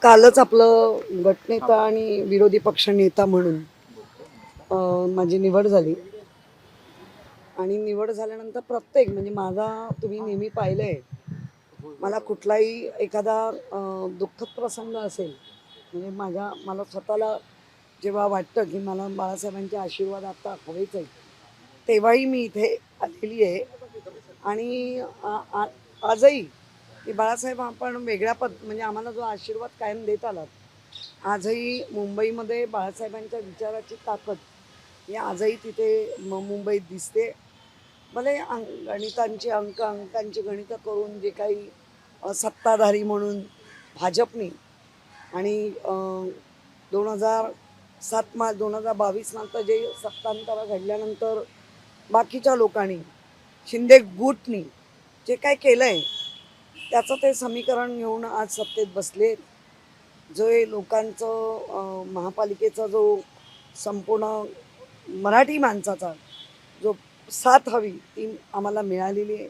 कालच आपलं गटनेता आणि विरोधी पक्ष नेता म्हणून माझी निवड झाली आणि निवड झाल्यानंतर प्रत्येक म्हणजे माझा तुम्ही नेहमी पाहिलंय मला कुठलाही एखादा दुःखद प्रसंग असेल म्हणजे मला स्वतःला जेव्हा वाटतं की मला बाळासाहेबांचे आशीर्वाद आता हवेच आहेत तेव्हाही मी इथे आलेली आहे आणि आजही की बाळासाहेब आपण वेगळ्या म्हणजे आम्हाला जो आशीर्वाद कायम देत आलात आजही मुंबईमध्ये बाळासाहेबांच्या विचाराची ताकद ही आजही तिथे मुंबईत दिसते. भले गणितांची अंकांची गणितं करून जे काही सत्ताधारी म्हणून भाजपने आणि 2022 नंतर जे सत्तांतर घडल्यानंतर बाकीच्या लोकांनी शिंदे गुटनी जे काय केलं आहे त्याचं ते समीकरण घेऊन आज सत्तेत बसले. जो लोकांचं महापालिकेचा जो संपूर्ण मराठी माणसाचा जो साथ हवी ती आम्हाला मिळालेली आहे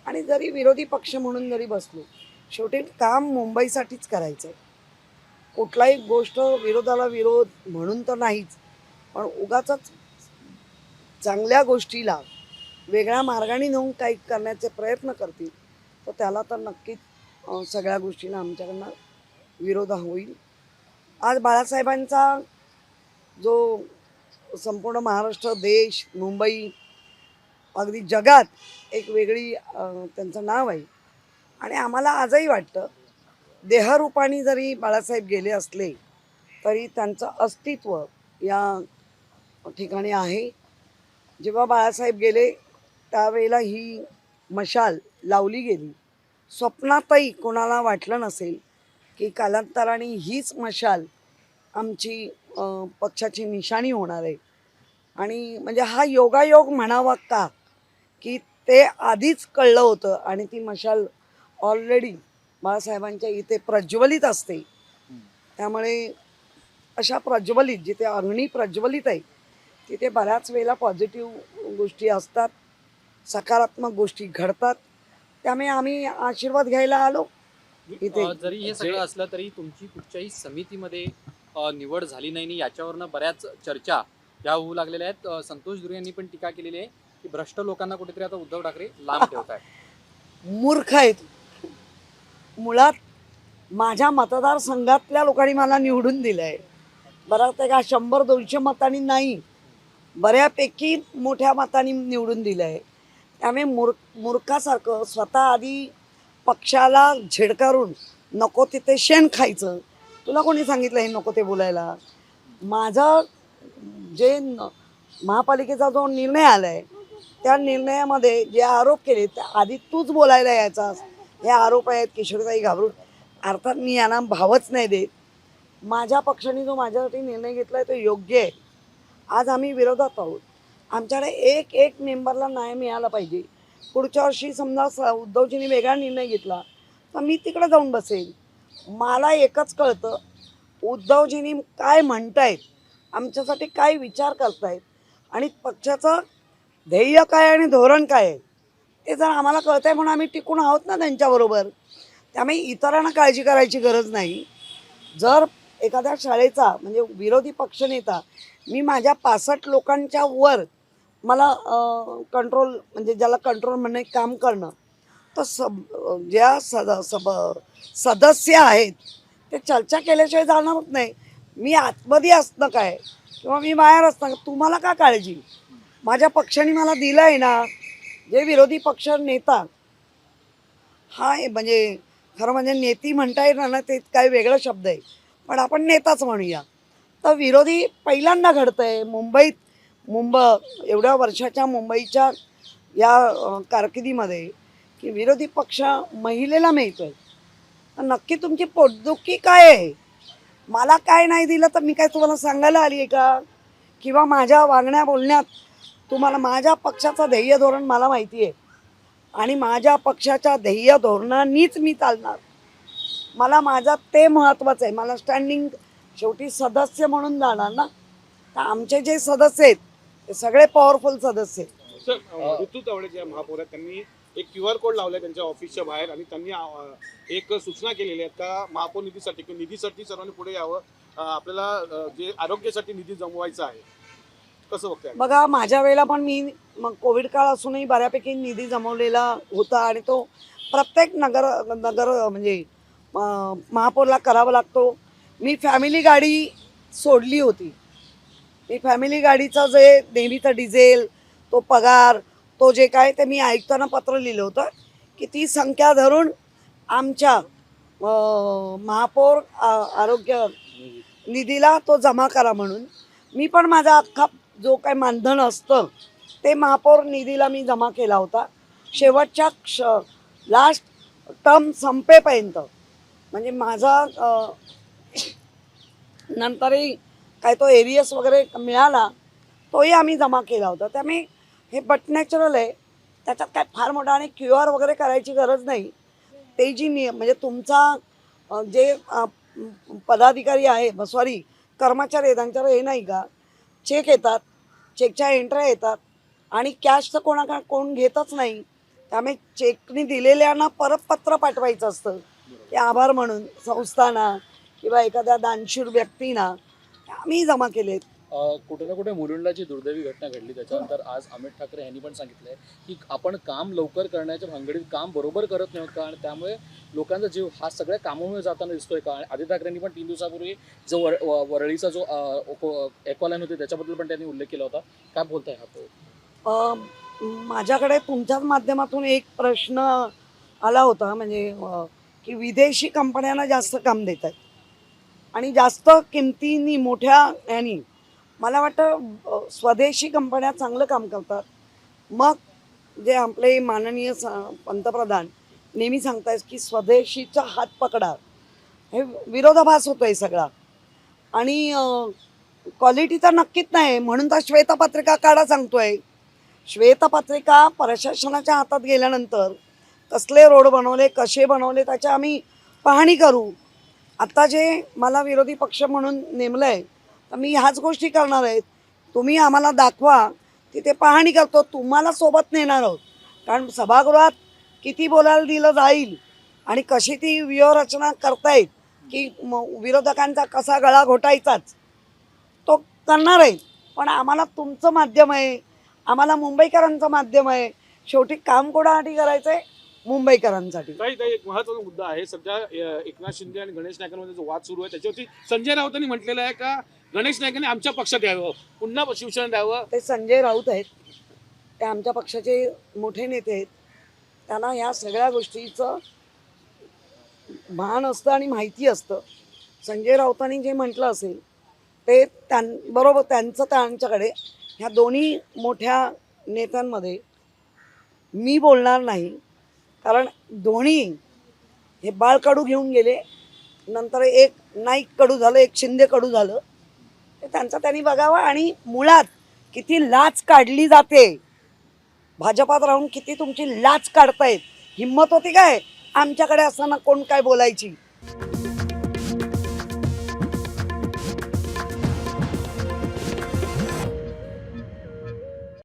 आणि जरी विरोधी पक्ष म्हणून जरी बसलो शेवटी काम मुंबईसाठीच करायचं आहे. कुठलाही गोष्ट विरोधाला विरोध म्हणून तर नाहीच पण उगाचच चांगल्या गोष्टीला वेगळ्या मार्गाने नेऊन काही करण्याचे प्रयत्न करतील तर त्याला तर नक्कीच सगळ्या गोष्टींना आमच्याकडनं विरोध होईल. आज बाळासाहेबांचा जो संपूर्ण महाराष्ट्र देश मुंबई अगदी जगात एक वेगळी त्यांचं नाव आहे आणि आम्हाला आजही वाटतं देहरूपाने जरी बाळासाहेब गेले असले तरी त्यांचं अस्तित्व या ठिकाणी आहे. जेव्हा बाळासाहेब गेले त्यावेळेला ही मशाल लावली गेली. स्वप्नातही कोणाला वाटलं नसेल की कालांतराने हीच मशाल आमची पक्षाची निशाणी होणार आहे आणि म्हणजे हा योगायोग म्हणावा का की ते आधीच कळलं होतं आणि ती मशाल ऑलरेडी बाळासाहेबांच्या इथे प्रज्वलित असते. त्यामुळे अशा प्रज्वलित जिथे अग्नी प्रज्वलित आहे तिथे बऱ्याच वेळेला पॉझिटिव्ह गोष्टी असतात, सकारात्मक गोष्टी घडतात. त्यामुळे आम्ही आशीर्वाद घ्यायला आलो इथे. जरी हे सगळं असलं तरी तुमची कुठच्याही समितीमध्ये निवड झाली नाही याच्यावरनं बऱ्याच चर्चा या होऊ लागलेल्या आहेत. संतोष दुर्गे यांनी पण टीका केलेली आहे की भ्रष्ट लोकांना कुठेतरी आता उद्धव ठाकरे लांब ठेवत आहेत. मूर्ख आहेत. मुळात माझ्या मतदारसंघातल्या लोकांनी मला निवडून दिलं आहे. बरं ते का 100-200 मतांनी नाही, बऱ्यापैकी मोठ्या मतांनी निवडून दिलं आहे. त्यामुळे मूर्खासारखं स्वतः आधी पक्षाला झेडकारून नको तिथे शेण खायचं. तुला कोणी सांगितलं हे नको ते बोलायला? माझं जे महापालिकेचा जो निर्णय आला आहे त्या निर्णयामध्ये जे आरोप केले त्या आधी तूच बोलायला यायचास. हे आरोप आहेत किशोरताई घाबरून. अर्थात मी यांना भावच नाही देत. माझ्या पक्षाने जो माझ्यासाठी निर्णय घेतला आहे तो योग्य आहे. आज आम्ही विरोधात आहोत. आमच्याकडे एक मेंबरला न्याय मिळाला पाहिजे. पुढच्या वर्षी समजा उद्धवजींनी वेगळा निर्णय घेतला तर मी तिकडे जाऊन बसेल. मला एकच कळतं उद्धवजींनी काय म्हणतायत, आमच्यासाठी काय विचार करतायत आणि पक्षाचं ध्येय काय आणि धोरण काय आहे ते जर आम्हाला कळतं आहे म्हणून आम्ही टिकून आहोत ना त्यांच्याबरोबर. त्यामुळे इतरांना काळजी करायची गरज नाही. जर एखाद्या शाळेचा म्हणजे विरोधी पक्षनेता मी माझ्या 65 लोकांच्या वर मला कंट्रोल म्हणजे ज्याला कंट्रोल म्हणणे काम करणं तर ज्या सदस्य आहेत ते चर्चा केल्याशिवाय जाणारच नाही. मी आतमध्ये असणं काय किंवा मी बाहेर असणं तुम्हाला का काळजी? माझ्या पक्षाने मला दिलं आहे ना. जे विरोधी पक्ष नेता हा म्हणजे खरं म्हणजे नेती म्हणता येणार ना ते काय वेगळा शब्द आहे पण आपण नेताच म्हणूया. तर विरोधी पहिल्यांदा घडतं आहे मुंबई एवढ्या वर्षाच्या मुंबईच्या या कारकिर्दीमध्ये की विरोधी पक्ष महिलेला मिळतो आहे. तर नक्की तुमची पोटदुखी काय आहे? मला काय नाही दिलं तर मी काय तुम्हाला सांगायला आली आहे का? किंवा माझ्या वागण्या बोलण्यात तुम्हाला माझ्या पक्षाचं ध्येय धोरण मला माहिती आहे आणि माझ्या पक्षाच्या ध्येय धोरणांनीच मी चालणार. मला माझं ते महत्त्वाचं आहे. मला स्टँडिंग शेवटी सदस्य म्हणून जाणार ना. तर आमचे जे सदस्य आहेत ते सगळे पॉवरफुल सदस्य आहेत. सर ऋतू तावडे ज्या महापौर आहेत त्यांनी एक QR कोड लावलाय त्यांच्या ऑफिसच्या बाहेर आणि त्यांनी एक सूचना केलेली आहे का महापौर निधीसाठी किंवा निधीसाठी सर्वांनी पुढे यावं. आपल्याला जे आरोग्यासाठी निधी जमवायचा आहे. कसं बघताय? बघा, माझ्या वेळेला पण मी मग कोविड काळ असूनही बऱ्यापैकी निधी जमवलेला होता आणि तो प्रत्येक नगर म्हणजे महापौरला करावा लागतो. मी फॅमिली गाडी सोडली होती. मी फॅमिली गाडीचं जे नेहमीचं डिझेल, तो पगार, तो जे काय ते मी आयुक्तांना पत्र लिहिलं होतं की ती संख्या धरून आमच्या महापौर आरोग्य निधीला तो जमा करा म्हणून. मी पण माझा अख्खा जो काही मानधन असतं ते महापौर निधीला मी जमा केला होता. शेवटच्या लास्ट टर्म संपेपर्यंत, म्हणजे माझा नंतरही काय तो एरियस वगैरे मिळाला तोही आम्ही जमा केला होता. त्यामुळे हे बट नॅचरल आहे, त्याच्यात काय फार मोठा आणि QR वगैरे करायची गरज नाही. ते जी म्हणजे तुमचा जे पदाधिकारी आहे, सॉरी कर्मचारी आहेत, त्यांच्यावर हे नाही का चेक येतात, चेकच्या एंट्र्या येतात आणि कॅश तर कोण घेतच नाही. त्यामुळे चेकनी दिलेल्यांना परत पत्र पाठवायचं असतं ते आभार म्हणून संस्थांना किंवा एखाद्या दानशूर व्यक्तींना. आम्ही जमा केलेत. कुठे ना कुठे मुलुंडला जी दुर्दैवी घटना घडली त्याच्यानंतर आज अमित ठाकरे यांनी पण सांगितलंय की आपण काम लवकर करण्याच्या भानगडीत काम बरोबर करत नव्हतं का आणि त्यामुळे लोकांचा जीव हा सगळ्या कामामुळे जाताना दिसतोय का. आदित्य ठाकरेंनी पण 3 दिवसापूर्वी जो वरळीचा जो एक्वालाईन होते त्याच्याबद्दल पण त्यांनी उल्लेख केला होता. काय बोलताय हा? माझ्याकडे तुमच्याच माध्यमातून एक प्रश्न आला होता, म्हणजे की विदेशी कंपन्यांना जास्त काम देत आहेत आणि जास्त किमतीनी मोठ्या ह्यानी. मला वाटतं स्वदेशी कंपन्या चांगलं काम करतात. मग जे आपले माननीय पंतप्रधान नेहमी सांगतायत की स्वदेशीचा हात पकडा, हे विरोधाभास होतो आहे सगळा. आणि क्वालिटी तर नक्कीच नाही, म्हणून तर श्वेतपत्रिका काढा सांगतोय. श्वेतपत्रिका प्रशासनाच्या हातात गेल्यानंतर कसले रोड बनवले, कसे बनवले, त्याची आम्ही पाहणी करू. आता जे मला विरोधी पक्ष म्हणून नेमलं आहे तर मी ह्याच गोष्टी करणार आहेत. तुम्ही आम्हाला दाखवा, तिथे पाहणी करतो, तुम्हाला सोबत नेणार आहोत. कारण सभागृहात किती बोलायला दिलं जाईल आणि कशी ती व्यूहरचना करतायत की विरोधकांचा कसा गळा घोटायचाच तो करणार आहे. पण आम्हाला तुमचं माध्यम आहे, आम्हाला मुंबईकरांचं माध्यम आहे. शेवटी काम कोणासाठी करायचं आहे? मुंबईकरांसाठी. काही एक महत्त्वाचा मुद्दा आहे. सध्या एकनाथ शिंदे आणि गणेश नाईकांमध्ये जो वाद सुरू आहे त्याच्यावरती संजय राऊतांनी म्हटलेलं आहे का गणेश नाईकांनी आमच्या पक्षात यावं, पुन्हा शिवसेना द्यावं. ते संजय राऊत आहेत, ते आमच्या पक्षाचे मोठे नेते आहेत. त्यांना ह्या सगळ्या गोष्टीचं भान असतं आणि माहिती असतं. संजय राऊतांनी जे म्हटलं असेल ते बरोबर त्यांचं त्यांच्याकडे. ह्या दोन्ही मोठ्या नेत्यांमध्ये मी बोलणार नाही, कारण दोन्ही हे बाळ कडू घेऊन गेले, नंतर एक नाईक कडू झालं, एक शिंदे कडू झालं. ते त्यांचं त्यांनी बघावं. आणि मुळात किती लाच काढली जाते, भाजपात राहून किती तुमची लाच काढतायत. हिंमत होती काय आमच्याकडे असताना कोण काय बोलायची?